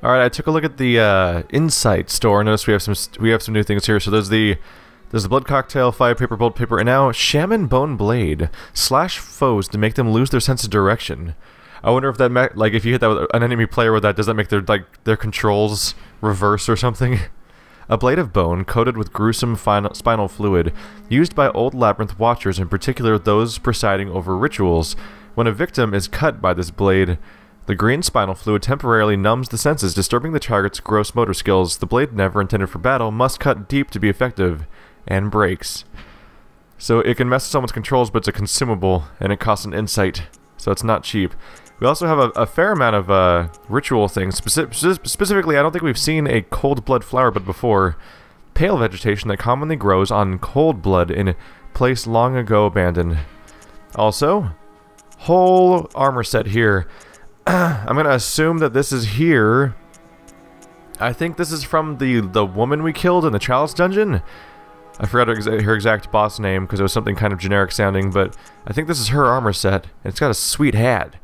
Alright, I took a look at the Insight store. Notice we have some new things here. So there's the Blood Cocktail, Fire Paper, Bolt Paper, and now Shaman Bone Blade. Slash foes to make them lose their sense of direction. I wonder if that, like, if you hit that with an enemy player with that, does that make their controls reverse or something? A blade of bone coated with gruesome spinal fluid, used by old labyrinth watchers, in particular those presiding over rituals. When a victim is cut by this blade, the green spinal fluid temporarily numbs the senses, disturbing the target's gross motor skills. The blade, never intended for battle, must cut deep to be effective, and breaks. So it can mess with someone's controls, but it's a consumable, and it costs an insight, so it's not cheap. We also have a fair amount of ritual things. Specifically, I don't think we've seen a cold blood flower bud before. Pale vegetation that commonly grows on cold blood in a place long ago abandoned. Also, whole armor set here. I'm gonna assume that this is here. I think this is from the woman we killed in the Chalice dungeon. I forgot her exact boss name because it was something kind of generic sounding, but I think this is her armor set. And it's got a sweet hat.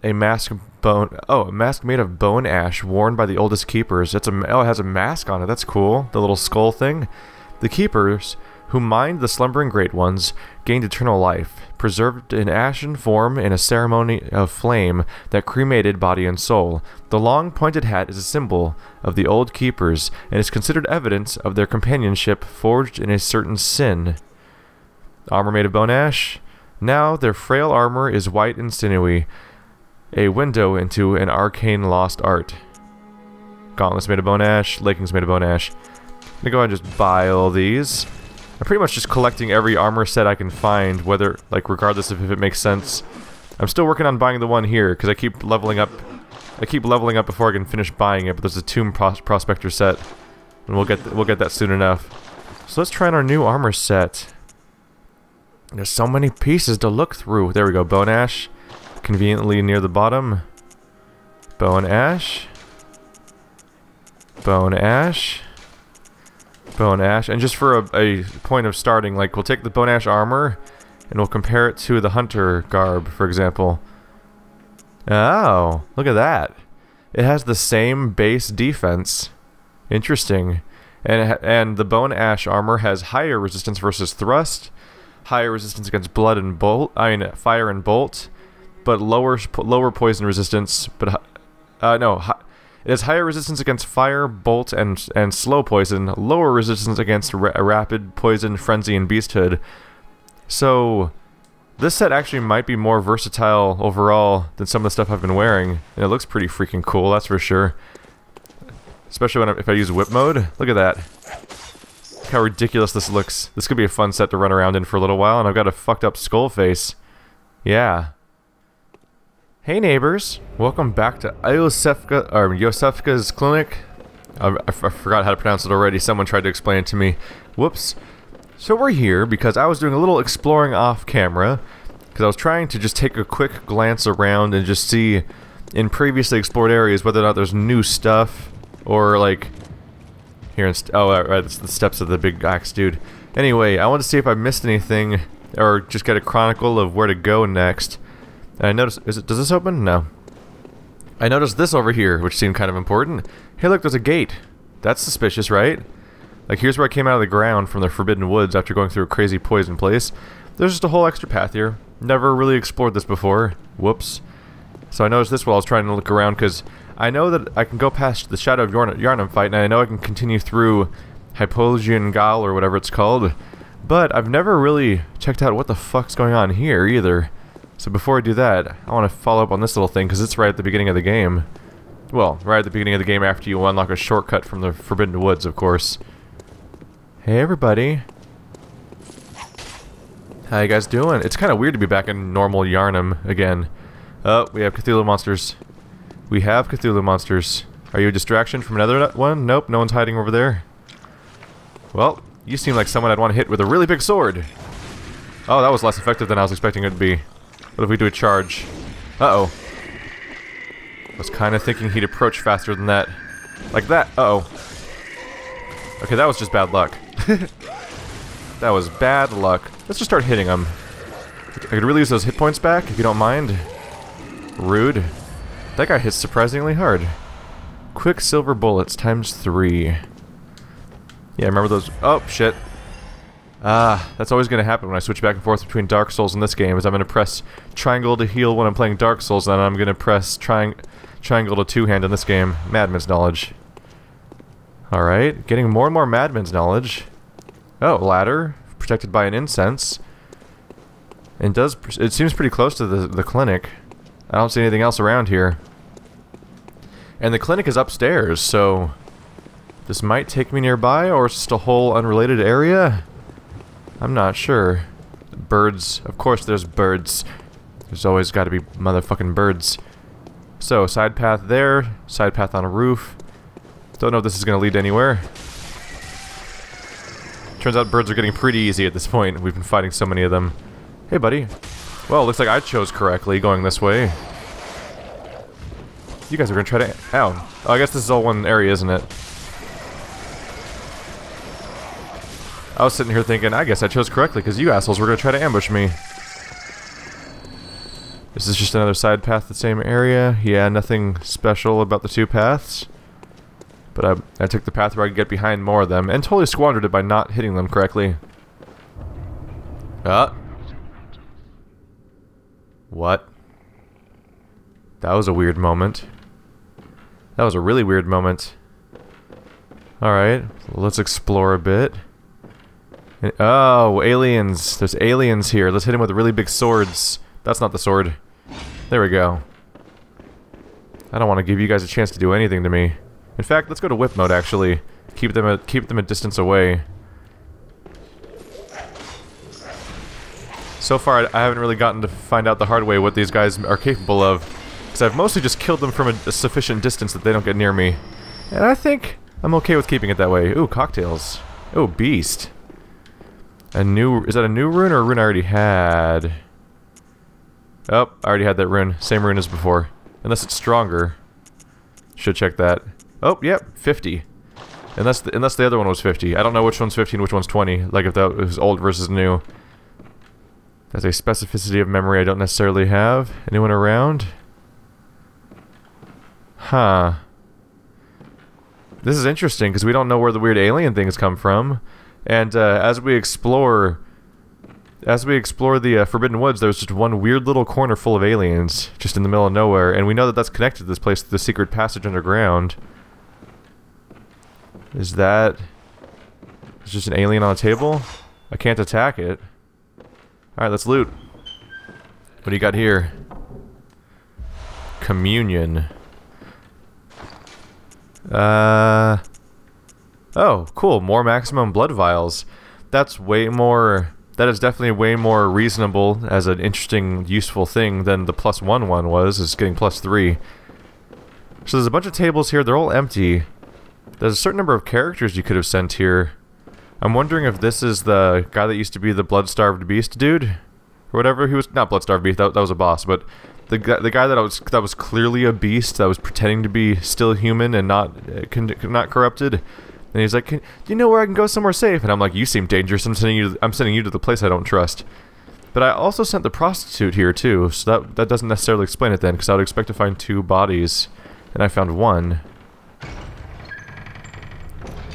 A mask made of bone ash worn by the oldest keepers. It has a mask on it. That's cool. The little skull thing. The keepers, who mined the slumbering great ones, gained eternal life, preserved in ashen form in a ceremony of flame that cremated body and soul. The long pointed hat is a symbol of the old keepers, and is considered evidence of their companionship forged in a certain sin. Armor made of bone ash. Now their frail armor is white and sinewy, a window into an arcane lost art. Gauntlets made of bone ash, leggings made of bone ash. I'm gonna go ahead and just buy all these. I'm pretty much just collecting every armor set I can find, whether, like, regardless of if it makes sense. I'm still working on buying the one here, because I keep leveling up. I keep leveling up before I can finish buying it, but there's a Tomb Prospector set, and we'll get that soon enough. So let's try on our new armor set. There's so many pieces to look through. There we go, bone ash. Conveniently near the bottom. Bone ash. Bone ash. Bone ash. And just for a point of starting, like, we'll take the bone ash armor and we'll compare it to the hunter garb, for example. Oh, look at that. It has the same base defense. Interesting. And the bone ash armor has higher resistance versus thrust, higher resistance against blood and fire and bolt, but lower poison resistance. But it has higher resistance against fire, bolt, and slow poison. Lower resistance against rapid poison, frenzy, and beasthood. So this set actually might be more versatile overall than some of the stuff I've been wearing, and it looks pretty freaking cool. That's for sure. Especially if I use whip mode. Look at that. Look how ridiculous this looks. This could be a fun set to run around in for a little while, and I've got a fucked up skull face. Yeah. Hey neighbors, welcome back to Iosefka's clinic. I forgot how to pronounce it already. Someone tried to explain it to me. Whoops. So we're here because I was doing a little exploring off camera, because I was trying to just take a quick glance around and just see in previously explored areas whether or not there's new stuff, or like here in right, it's the steps of the big axe dude. Anyway, I wanted to see if I missed anything, or just get a chronicle of where to go next. And I noticed, does this open? No. I noticed this over here, which seemed kind of important. Hey look, there's a gate. That's suspicious, right? Like, here's where I came out of the ground from the Forbidden Woods after going through a crazy poison place. There's just a whole extra path here. Never really explored this before. Whoops. So I noticed this while I was trying to look around, because I know that I can go past the Shadow of Yharnam fight, and I know I can continue through Hypogean Gal, or whatever it's called. But I've never really checked out what the fuck's going on here, either. So before I do that, I want to follow up on this little thing, because it's right at the beginning of the game. Well, right at the beginning of the game after you unlock a shortcut from the Forbidden Woods, of course. Hey everybody. How you guys doing? It's kind of weird to be back in normal Yharnam again. Oh, we have Cthulhu monsters. We have Cthulhu monsters. Are you a distraction from another one? Nope, no one's hiding over there. Well, you seem like someone I'd want to hit with a really big sword. Oh, that was less effective than I was expecting it to be. What if we do a charge? Uh-oh. I was kind of thinking he'd approach faster than that. Like that. Uh-oh. Okay, that was just bad luck. That was bad luck. Let's just start hitting him. I could really use those hit points back, if you don't mind. Rude. That guy hits surprisingly hard. Quicksilver Bullets ×3. Yeah, remember those? Oh, shit. That's always going to happen when I switch back and forth between Dark Souls and this game, is I'm going to press triangle to heal when I'm playing Dark Souls, and then I'm going to press triangle to two-hand in this game. Madman's knowledge. Alright, getting more and more Madman's knowledge. Oh, ladder. Protected by an incense. And it seems pretty close to the clinic. I don't see anything else around here. And the clinic is upstairs, so this might take me nearby, or it's just a whole unrelated area? I'm not sure. Birds. Of course there's birds. There's always got to be motherfucking birds. So, side path there. Side path on a roof. Don't know if this is going to lead anywhere. Turns out birds are getting pretty easy at this point. We've been fighting so many of them. Hey, buddy. Well, looks like I chose correctly going this way. You guys are going to try to... Ow. Oh, I guess this is all one area, isn't it? I was sitting here thinking, I guess I chose correctly, because you assholes were going to try to ambush me. Is this just another side path, the same area? Yeah, nothing special about the two paths. But I took the path where I could get behind more of them, and totally squandered it by not hitting them correctly. What? That was a weird moment. That was a really weird moment. Alright, let's explore a bit. Oh, aliens. There's aliens here. Let's hit him with really big swords. That's not the sword. There we go. I don't want to give you guys a chance to do anything to me. In fact, let's go to whip mode, actually. Keep them a distance away. So far, I haven't really gotten to find out the hard way what these guys are capable of. Because I've mostly just killed them from a sufficient distance that they don't get near me. And I think I'm okay with keeping it that way. Ooh, cocktails. Ooh, beast. Is that a new rune or a rune I already had? Oh, I already had that rune. Same rune as before. Unless it's stronger. Should check that. Oh, yep, 50. Unless the other one was 50. I don't know which one's 50 and which one's 20. Like if that was old versus new. That's a specificity of memory I don't necessarily have. Anyone around? Huh. This is interesting because we don't know where the weird alien things come from. And as we explore the Forbidden Woods, there's just one weird little corner full of aliens, just in the middle of nowhere, and we know that that's connected to this place, to the secret passage underground. Is that... It's just an alien on a table? I can't attack it. Alright, let's loot. What do you got here? Communion. Oh, cool. More maximum blood vials. That's way more... That is definitely way more reasonable as an interesting, useful thing than the +1 one was, is getting +3. So there's a bunch of tables here, they're all empty. There's a certain number of characters you could have sent here. I'm wondering if this is the guy that used to be the Blood-Starved Beast dude? Or whatever, he was... Not Blood-Starved Beast, that was a boss, but... The guy that was clearly a beast, that was pretending to be still human and not corrupted. And he's like, "Do you know where I can go somewhere safe?" And I'm like, "You seem dangerous. I'm sending you to the place I don't trust." But I also sent the prostitute here too, so that doesn't necessarily explain it then, because I would expect to find 2 bodies, and I found 1.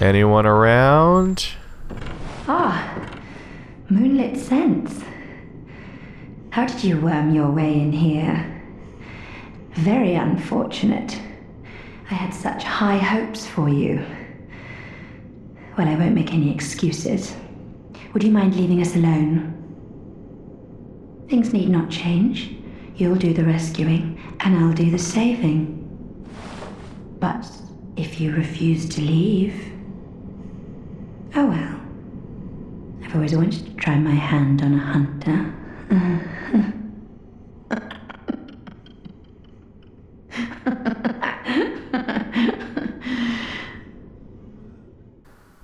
Anyone around? Ah, moonlit scents. How did you worm your way in here? Very unfortunate. I had such high hopes for you. Well, I won't make any excuses. Would you mind leaving us alone? Things need not change. You'll do the rescuing, and I'll do the saving. But if you refuse to leave... Oh well. I've always wanted to try my hand on a hunter.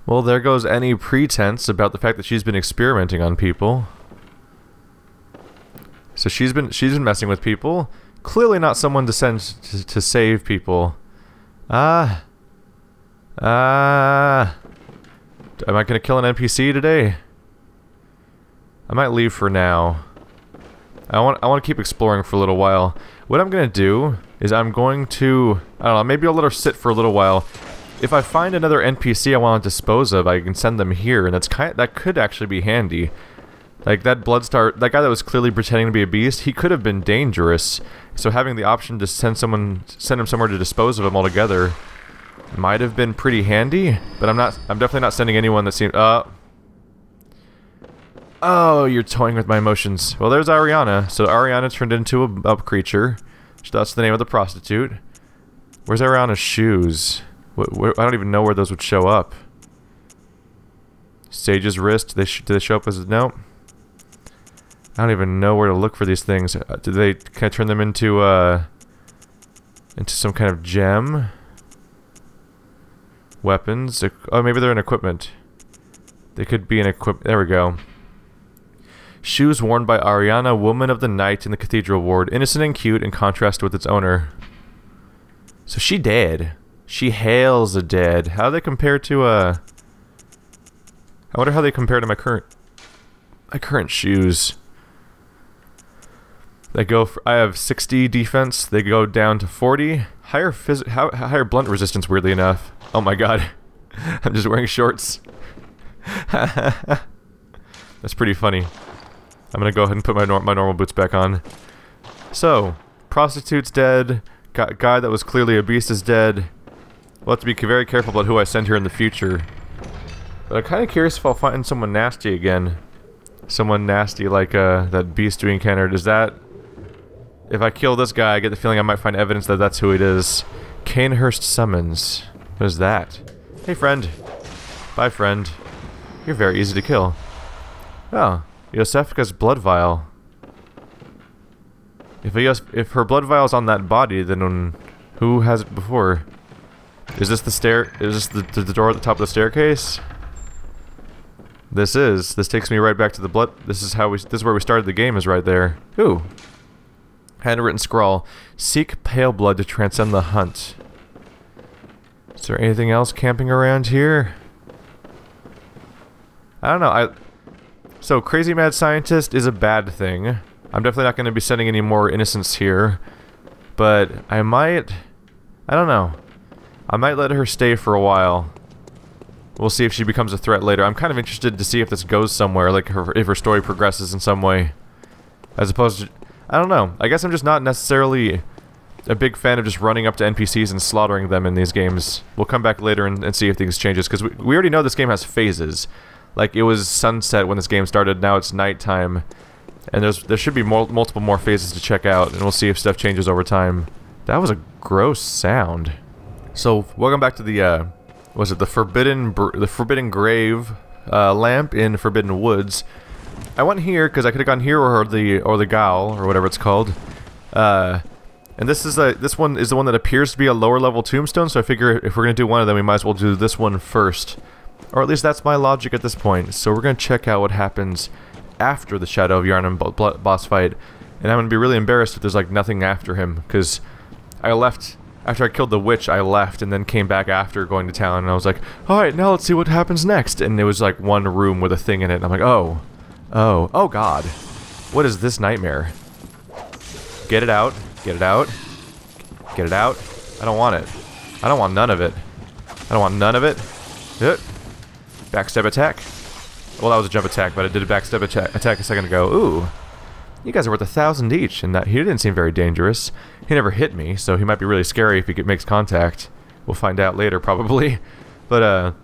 Well, there goes any pretense about the fact that she's been experimenting on people. So she's been messing with people. Clearly not someone to send to save people. Am I gonna kill an NPC today? I might leave for now. I want to keep exploring for a little while. What I'm gonna do is I'm going to... I don't know, maybe I'll let her sit for a little while. If I find another NPC I want to dispose of, I can send them here, and that could actually be handy. Like, that Bloodstar... That guy that was clearly pretending to be a beast, he could have been dangerous. So having the option to send him somewhere to dispose of him altogether might have been pretty handy, but I'm definitely not sending anyone that seems... Oh, you're toying with my emotions. Well, there's Ariana. So Ariana turned into a creature. That's the name of the prostitute. Where's Ariana's shoes? I don't even know where those would show up. Sage's wrist. Do they show up as... No. I don't even know where to look for these things. Can I turn them into some kind of gem? Weapons? Oh, maybe they're an equipment. They could be an equipment. There we go. Shoes worn by Ariana, woman of the night in the cathedral ward. Innocent and cute in contrast with its owner. So she dead. She hails a dead. How do they compare to I wonder how they compare to my current shoes. They go for, I have 60 defense. They go down to 40. Higher blunt resistance, weirdly enough. Oh my god. I'm just wearing shorts. That's pretty funny. I'm gonna go ahead and put my normal boots back on. So, prostitute's dead. Guy that was clearly a beast is dead. We'll have to be very careful about who I send here in the future. But I'm kind of curious if I'll find someone nasty again. Someone nasty like that beast we encountered. Is that... If I kill this guy, I get the feeling I might find evidence that that's who it is. Canehurst summons. What is that? Hey, friend. Bye, friend. You're very easy to kill. Oh, Iosefka's blood vial. If her blood vial's on that body, then who has it before? Is this the stair? Is this the door at the top of the staircase? This is. This takes me right back to the blood. This is where we started the game. Is right there. Ooh. Handwritten scrawl. Seek pale blood to transcend the hunt. Is there anything else camping around here? I don't know. So, crazy mad scientist is a bad thing. I'm definitely not going to be sending any more innocents here. But I might... I don't know. I might let her stay for a while. We'll see if she becomes a threat later. I'm kind of interested to see if this goes somewhere, like if her story progresses in some way. As opposed to... I don't know. I guess I'm just not necessarily a big fan of just running up to NPCs and slaughtering them in these games. We'll come back later and see if things changes, because we already know this game has phases. Like, it was sunset when this game started, now it's nighttime. And there should be multiple more phases to check out, and we'll see if stuff changes over time. That was a gross sound. So, welcome back to the, was it the Forbidden Grave lamp in Forbidden Woods. I went here because I could have gone here or the Gal or whatever it's called. And this one is the one that appears to be a lower level tombstone, so I figure if we're gonna do one of them, we might as well do this one first. Or at least that's my logic at this point. So we're gonna check out what happens after the Shadow of Yharnam boss fight, and I'm gonna be really embarrassed if there's like nothing after him, because I left after I killed the witch. I left and then came back after going to town, and I was like, all right, now let's see what happens next. And it was like one room with a thing in it, and I'm like, oh god, what is this nightmare? Get it out, get it out, get it out. I don't want it. I don't want none of it. I don't want none of it. Backstab attack. Well, that was a jump attack, but I did a backstab attack a second ago. Ooh, you guys are worth 1,000 each, and he didn't seem very dangerous. He never hit me, so he might be really scary if he makes contact. We'll find out later, probably. But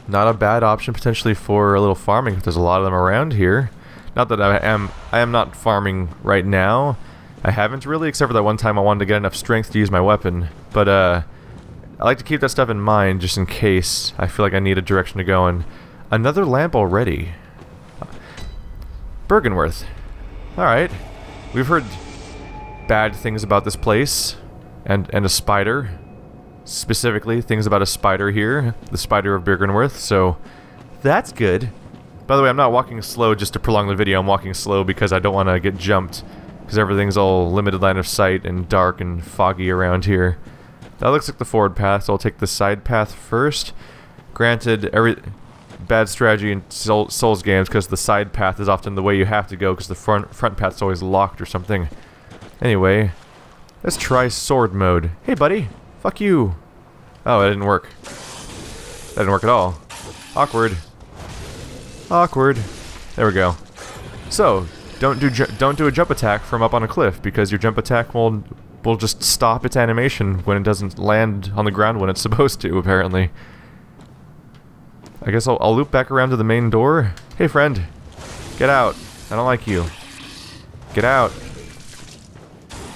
not a bad option potentially for a little farming if there's a lot of them around here. Not that I am not farming right now. I haven't really, except for that one time I wanted to get enough strength to use my weapon. But I like to keep that stuff in mind just in case I feel like I need a direction to go in. Another lamp already. Byrgenwerth. Alright. We've heard bad things about this place. And a spider. Specifically, things about a spider here. The spider of Byrgenwerth, so that's good. By the way, I'm not walking slow just to prolong the video. I'm walking slow because I don't want to get jumped. Because everything's all limited line of sight and dark and foggy around here. That looks like the forward path, so I'll take the side path first. Granted, bad strategy in Souls games because the side path is often the way you have to go because the front path's always locked or something. Anyway, Let's try sword mode. Hey, buddy. Fuck you. Oh, it didn't work. That didn't work at all. Awkward. Awkward. There we go. So, don't do a jump attack from up on a cliff, because your jump attack will just stop its animation when it doesn't land on the ground when it's supposed to, apparently. I guess I'll loop back around to the main door. Hey, friend. Get out. I don't like you. Get out.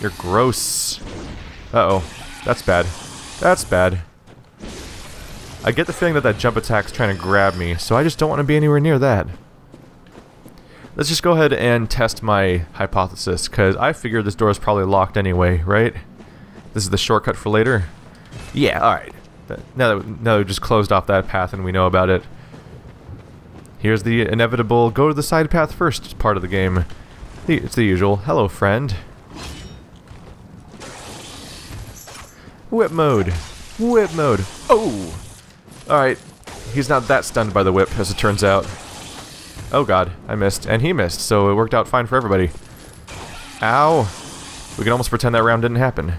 You're gross. Uh-oh. That's bad. That's bad. I get the feeling that that jump attack's trying to grab me, so I just don't want to be anywhere near that. Let's just go ahead and test my hypothesis, because I figure this door is probably locked anyway, right? This is the shortcut for later? Yeah, alright. Now that we just closed off that path and we know about it. Here's the inevitable go to the side path first part of the game. It's the usual. Hello, friend. Whip mode. Whip mode. Oh! Alright. He's not that stunned by the whip, as it turns out. Oh god, I missed. And he missed, so it worked out fine for everybody. Ow! We can almost pretend that round didn't happen.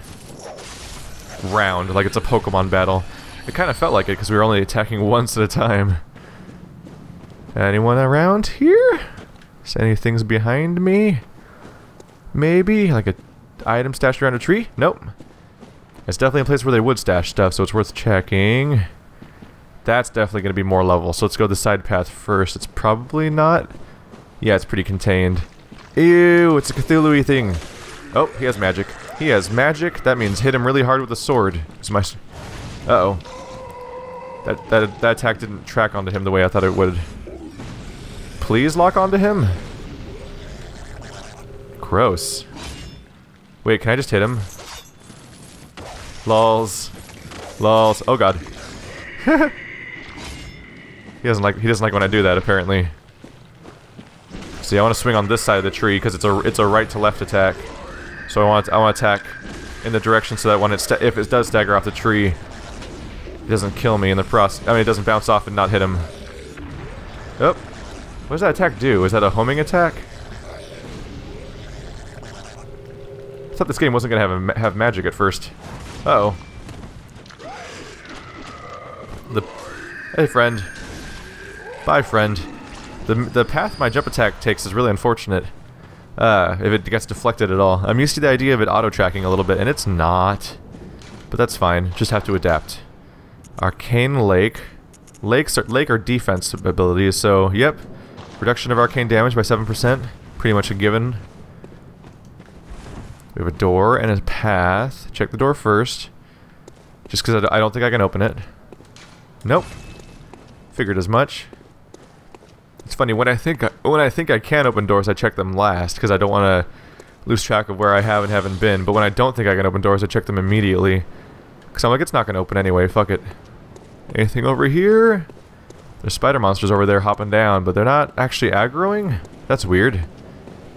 Round, like it's a Pokemon battle. It kind of felt like it, because we were only attacking once at a time. Anyone around here? Is any things behind me? Maybe? Like a item stashed around a tree? Nope. It's definitely a place where they would stash stuff, so it's worth checking. That's definitely going to be more level, so let's go the side path first. It's probably not... Yeah, it's pretty contained. Ew, it's a Cthulhu-y thing. Oh, he has magic. He has magic. That means hit him really hard with a sword. It's my... Uh-oh. That attack didn't track onto him the way I thought it would. Please lock onto him? Gross. Wait, can I just hit him? Lols. Lols. Oh god. He doesn't like when I do that, apparently. See, I want to swing on this side of the tree because it's a right to left attack. So I want to attack in the direction so that when if it does stagger off the tree, it doesn't kill me in the process. I mean, it doesn't bounce off and not hit him. Oh, what does that attack do? Is that a homing attack? I thought this game wasn't gonna have magic at first. Uh oh. Hey, friend. Bye, friend. The path my jump attack takes is really unfortunate. If it gets deflected at all. I'm used to the idea of it auto-tracking a little bit, and it's not. But that's fine. Just have to adapt. Arcane Lake. Lake are defense abilities, so, yep. Reduction of arcane damage by 7%. Pretty much a given. We have a door and a path. Check the door first. Just because I don't think I can open it. Nope. Figured as much. It's funny, when I think I can open doors, I check them last, because I don't want to lose track of where I have and haven't been. But when I don't think I can open doors, I check them immediately. Because I'm like, it's not going to open anyway, fuck it. Anything over here? There's spider monsters over there hopping down, but they're not actually aggroing? That's weird.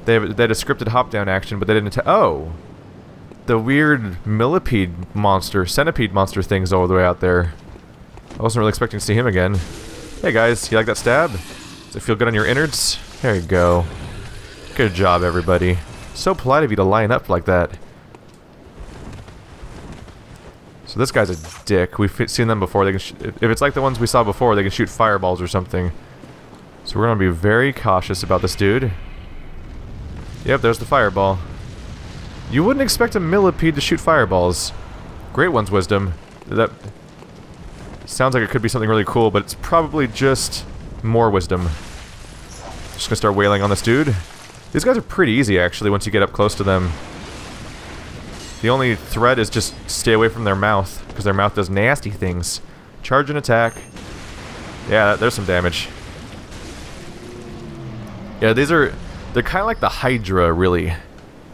They had a scripted hop down action, but they didn't oh! The weird millipede monster, centipede monster thing's all the way out there. I wasn't really expecting to see him again. Hey guys, you like that stab? Does it feel good on your innards? There you go. Good job, everybody. So polite of you to line up like that. So this guy's a dick. We've seen them before. They can if it's like the ones we saw before, they can shoot fireballs or something. So we're gonna be very cautious about this dude. Yep, there's the fireball. You wouldn't expect a millipede to shoot fireballs. Great One's wisdom. That sounds like it could be something really cool, but it's probably just more wisdom. Just gonna start wailing on this dude. These guys are pretty easy, actually, once you get up close to them. The only threat is just stay away from their mouth, because their mouth does nasty things. Charge and attack. Yeah, there's some damage. Yeah, they're kind of like the Hydra, really.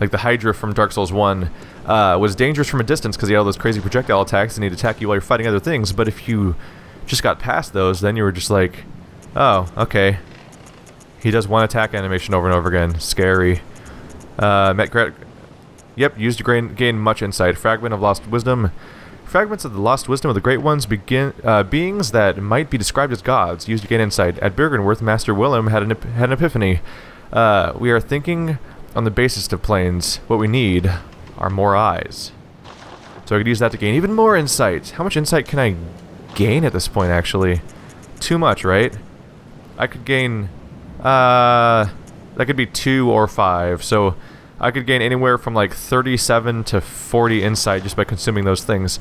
Like the Hydra from Dark Souls 1 was dangerous from a distance because he had all those crazy projectile attacks and he'd attack you while you're fighting other things, but if you just got past those, then you were just like, oh, okay. He does one attack animation over and over again. Scary. Yep, used to gain much insight. Fragment of Lost Wisdom. Fragments of the Lost Wisdom of the Great Ones beings that might be described as gods. Used to gain insight. At Byrgenwerth, Master Willem had an epiphany. We are thinking on the basis of planes. What we need are more eyes. So I could use that to gain even more insight. How much insight can I gain at this point, actually? Too much, right? I could gain... that could be 2 or 5, so I could gain anywhere from like 37 to 40 insight just by consuming those things.